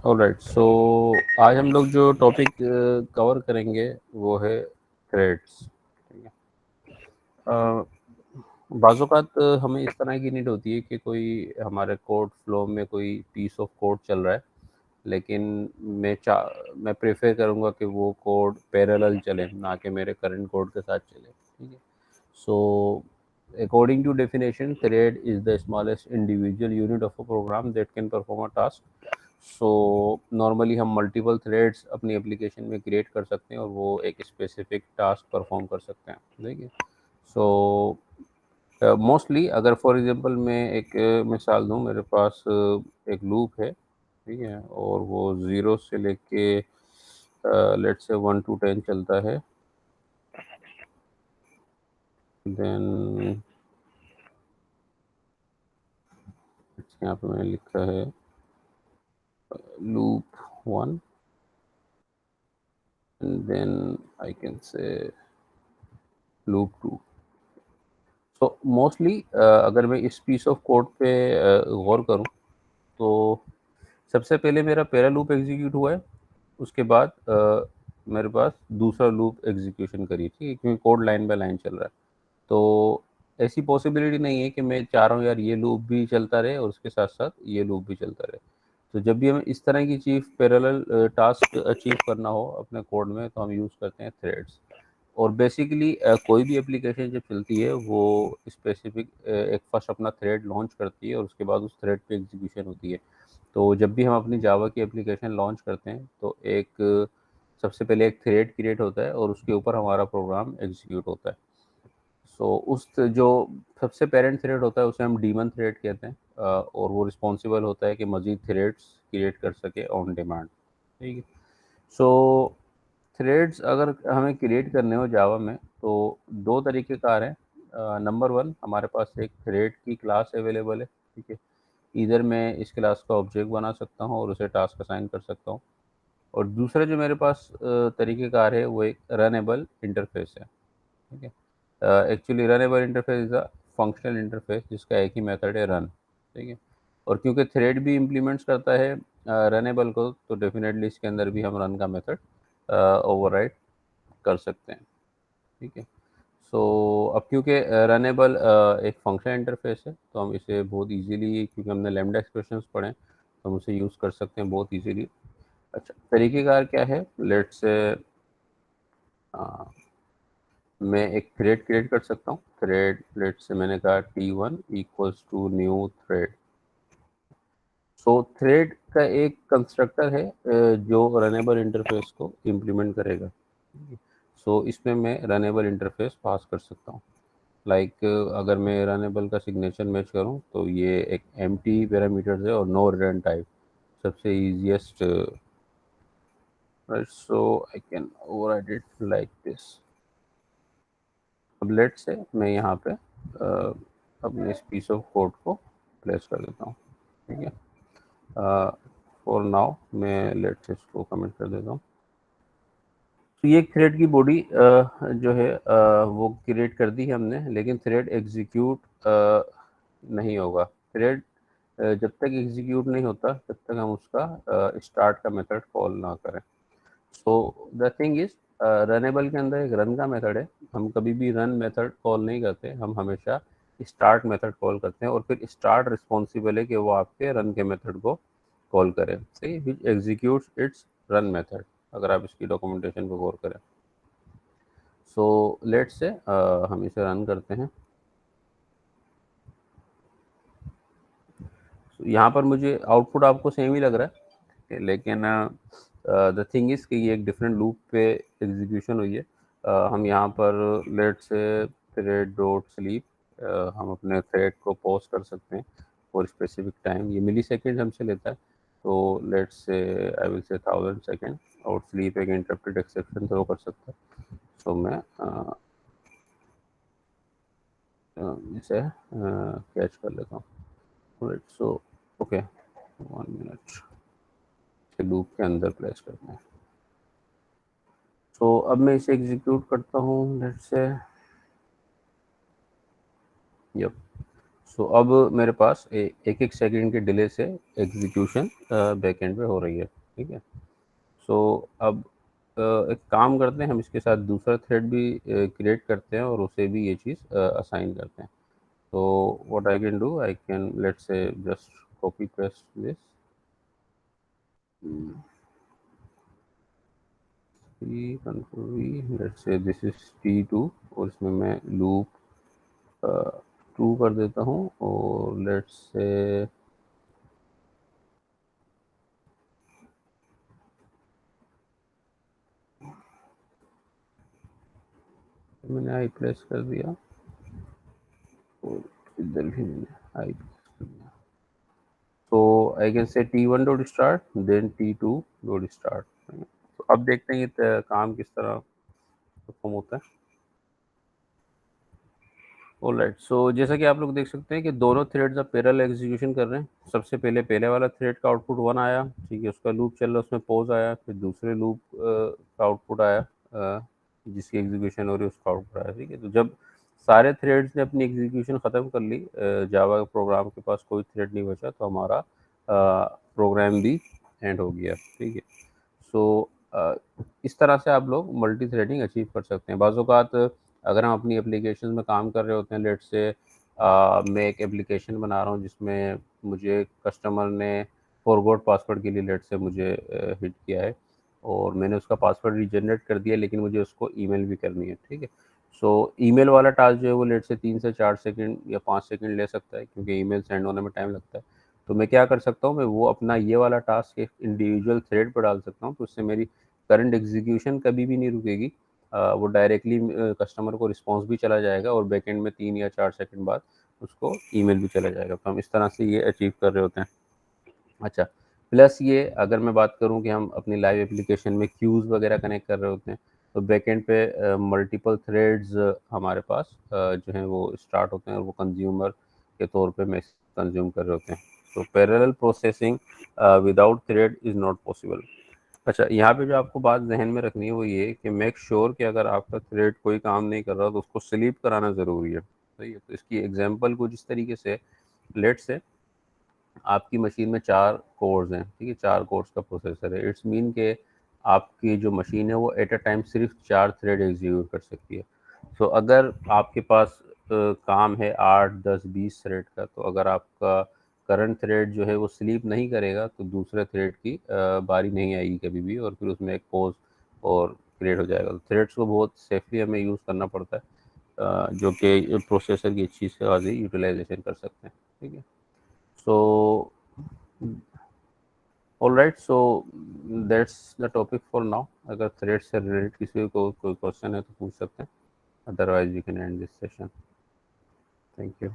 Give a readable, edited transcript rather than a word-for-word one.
Alright, सो आज हम लोग जो टॉपिक कवर करेंगे वो है थ्रेड्स। ठीक है। अ, बाज़-औक़ात हमें इस तरह की नीड होती है कि कोई हमारे कोड फ्लो में कोई पीस ऑफ कोड चल रहा है, लेकिन मैं प्रेफ़र करूँगा कि वो कोड पैरेलल चले, ना कि मेरे करंट कोड के साथ चले। ठीक है। So, according to definition, thread is the smallest individual unit of a program that can perform a task. So, normally हम multiple threads अपनी application में create कर सकते हैं और वो एक specific task perform कर सकते हैं। देखिए, so मोस्टली अगर फॉर एग्जांपल मैं एक मिसाल दूँ, मेरे पास एक लूप है, ठीक है, और वो 0 से लेके लेट्स से 1 टू 10 चलता है। देन यहाँ पे मैंने लिखा है loop 1 and then I can say loop 2. So mostly अगर मैं इस piece of code पे गौर करूँ तो सबसे पहले मेरा पहला लूप एग्जीक्यूट हुआ है, उसके बाद मेरे पास दूसरा लूप एग्जीक्यूशन करी, ठीक है, क्योंकि कोड लाइन बाय लाइन चल रहा है। तो ऐसी पॉसिबिलिटी नहीं है कि मैं चाह रहा हूँ यार ये लूप भी चलता रहे और उसके साथ साथ ये लूप भी चलता रहे। तो जब भी हमें इस तरह की चीज़ पैरेलल टास्क अचीव करना हो अपने कोड में तो हम यूज़ करते हैं थ्रेड्स। और बेसिकली कोई भी एप्लीकेशन जब चलती है वो स्पेसिफिक एक फर्स्ट अपना थ्रेड लॉन्च करती है और उसके बाद उस थ्रेड पे एग्जीक्यूशन होती है। तो जब भी हम अपनी जावा की एप्लीकेशन लॉन्च करते हैं तो सबसे पहले एक थ्रेड क्रिएट होता है और उसके ऊपर हमारा प्रोग्राम एग्जीक्यूट होता है। सो उस जो सबसे पेरेंट थ्रेड होता है उसे हम डीमन थ्रेड कहते हैं, और वो रिस्पॉन्सिबल होता है कि मज़ीद थ्रेड्स क्रिएट कर सके ऑन डिमांड। ठीक है। सो थ्रेड्स अगर हमें क्रिएट करने हो जावा में तो दो तरीके कार हैं। नंबर वन, हमारे पास एक थ्रेड की क्लास अवेलेबल है। ठीक है। इधर मैं इस क्लास का ऑब्जेक्ट बना सकता हूँ और उसे टास्क असाइन कर सकता हूँ। और दूसरा जो मेरे पास तरीक़ेकार है वो एक रनेबल इंटरफेस है। ठीक है। Actually runnable interface is a functional interface जिसका एक ही मेथड है रन। ठीक है। और क्योंकि थ्रेड भी इम्प्लीमेंट्स करता है रनेबल को, तो डेफिनेटली इसके अंदर भी हम रन का मेथड ओवरराइड कर सकते हैं। ठीक है। सो अब क्योंकि रनेबल एक फंक्शन इंटरफेस है तो हम इसे बहुत इजीली, क्योंकि हमने लैम्डा एक्सप्रेशंस पढ़े हैं, तो हम उसे यूज़ कर सकते हैं बहुत इजीली। अच्छा, तरीक़ेकार क्या है? लेट्स से मैं एक थ्रेड क्रिएट कर सकता हूँ। थ्रेड लेट्स से मैंने कहा T1 equals to new thread. So thread का एक कंस्ट्रक्टर है जो रनेबल इंटरफेस को इम्प्लीमेंट करेगा। सो इसमें मैं रनेबल इंटरफेस पास कर सकता हूँ। लाइक अगर मैं रनेबल का सिग्नेचर मैच करूँ तो ये एक एम्प्टी पैरामीटर्स है और नो रिटर्न टाइप, सबसे easiest. So I can overwrite it like this. अब लेट से मैं यहाँ पे अपने इस पीस ऑफ कोड को प्लेस कर देता हूँ। ठीक है। फॉर नाउ मैं लेट से इसको कमेंट कर देता हूँ। तो ये थ्रेड की बॉडी जो है वो क्रिएट कर दी है हमने, लेकिन थ्रेड एग्जीक्यूट नहीं होगा। थ्रेड जब तक एग्जीक्यूट नहीं होता तब तक हम उसका स्टार्ट का मेथड कॉल ना करें। So the thing is, runnable के अंदर एक रन का मेथड है। हम कभी भी रन मेथड कॉल नहीं करते, हम हमेशा स्टार्ट मेथड कॉल करते हैं और फिर स्टार्ट रिस्पॉन्सिबल है कि वो आपके रन के मेथड को कॉल करें, सही, विच एग्जीक्यूट्स इट्स रन मेथड, अगर आप इसकी डॉक्यूमेंटेशन को गौर करें। सो लेट्स से हम इसे रन करते हैं। यहाँ पर मुझे आउटपुट आपको सेम ही लग रहा है, लेकिन द थिंग इज़ कि ये एक डिफरेंट लूप पे एग्जीक्यूशन हुई है। हम यहाँ पर लेट से थ्रेड डॉट स्लीप, हम अपने थ्रेड को पॉज कर सकते हैं फॉर स्पेसिफिक टाइम। ये मिली सेकेंड हमसे लेता है, तो let's say I will say 1000 second. और स्लीप एक इंटरप्टेड एक्सेप्शन थ्रो कर सकता है। सो मैं इसे कैच कर लेता हूँ। Right, so okay, 1 minute, loop के अंदर प्लेस करते हैं। तो अब मैं इसे एग्जीक्यूट करता हूँ, लेट्स से, यप। सो अब मेरे पास एक एक सेकंड के डिले से एग्जीक्यूशन बैकएंड पे हो रही है, ठीक है। सो अब एक काम करते हैं, हम इसके साथ दूसरा थ्रेड भी क्रिएट करते हैं और उसे भी ये चीज़ असाइन करते हैं। तो what I can do, I can let's say just copy paste this let's say this is T2 और इसमें मैं लूप 2 कर देता हूँ और लेट्स से मैंने आई प्रेस कर दिया और इधर भी मैंने आई प्रेस कर दिया। तो आई can say T1 dot start then T2 dot start. तो अब देखते हैं ये काम किस तरह परफॉर्म होता है। ऑलराइट, सो जैसा कि आप लोग देख सकते हैं कि दोनों थ्रेड्स अब पैरेलल एग्जीक्यूशन कर रहे हैं। सबसे पहले पहले वाला थ्रेड का आउटपुट 1 आया, ठीक है, उसका लूप चल रहा है, उसमें पॉज आया, फिर दूसरे लूप का आउटपुट आया जिसकी एग्जीक्यूशन हो रही है, उसका आउटपुट आया, ठीक है। तो जब सारे थ्रेड्स ने अपनी एग्जीक्यूशन ख़त्म कर ली, जावा प्रोग्राम के पास कोई थ्रेड नहीं बचा, तो हमारा प्रोग्राम भी एंड हो गया, ठीक है। सो इस तरह से आप लोग मल्टी थ्रेडिंग अचीव कर सकते हैं। बाज़ औक़ात अगर हम अपनी एप्लीकेशन में काम कर रहे होते हैं, लेट्स से मैं एक एप्लीकेशन बना रहा हूँ जिसमें मुझे कस्टमर ने फॉरगॉट पासवर्ड के लिए लेट्स से मुझे हिट किया है और मैंने उसका पासवर्ड रीजनरेट कर दिया, लेकिन मुझे उसको ईमेल भी करनी है, ठीक है। सो ईमेल वाला टास्क जो है वो लेट्स से 3 से 4 सेकंड या 5 सेकंड ले सकता है, क्योंकि ईमेल सेंड होने में टाइम लगता है। तो मैं क्या कर सकता हूँ, मैं वो अपना ये वाला टास्क एक इंडिविजुअल थ्रेड पर डाल सकता हूँ, तो उससे मेरी करंट एग्जीक्यूशन कभी भी नहीं रुकेगी। वो डायरेक्टली कस्टमर को रिस्पॉन्स भी चला जाएगा और बैकएंड में 3 या 4 सेकंड बाद उसको ईमेल भी चला जाएगा। तो हम इस तरह से ये अचीव कर रहे होते हैं। अच्छा, प्लस ये अगर मैं बात करूँ कि हम अपनी लाइव एप्लीकेशन में क्यूज़ वगैरह कनेक्ट कर रहे होते हैं, तो बैकएंड पे मल्टीपल थ्रेड्स हमारे पास जो हैं वो स्टार्ट होते हैं और वो कंज्यूमर के तौर पे मैसेज कंज्यूम कर रहे होते हैं। तो parallel processing without thread is not possible. अच्छा, यहाँ पे जो आपको बात ज़हन में रखनी है वो ये कि मेक श्योर कि अगर आपका थ्रेड कोई काम नहीं कर रहा तो उसको स्लीप कराना ज़रूरी है, सही है। तो इसकी एग्जांपल कुछ इस तरीके से, लेट्स से आपकी मशीन में 4 कोर्स हैं, ठीक है, 4 कोर्स का प्रोसेसर है। इट्स मीन के आपकी जो मशीन है वो एट अ टाइम सिर्फ 4 थ्रेड एग्जीक्यूट कर सकती है। सो अगर आपके पास काम है 8, 10, 20 थ्रेड का, तो अगर आपका करंट थ्रेड जो है वो स्लीप नहीं करेगा तो दूसरे थ्रेड की बारी नहीं आएगी कभी भी, और फिर उसमें एक पॉज और क्रिएट हो जाएगा। तो थ्रेड्स को बहुत सेफली हमें यूज़ करना पड़ता है, जो कि प्रोसेसर की अच्छी से आगे यूटिलाइजेशन कर सकते हैं, ठीक है। So, all right. So that's the topic for now. अगर thread से related किसी को कोई क्वेश्चन है तो पूछ सकते हैं, otherwise we can end this session. Thank you.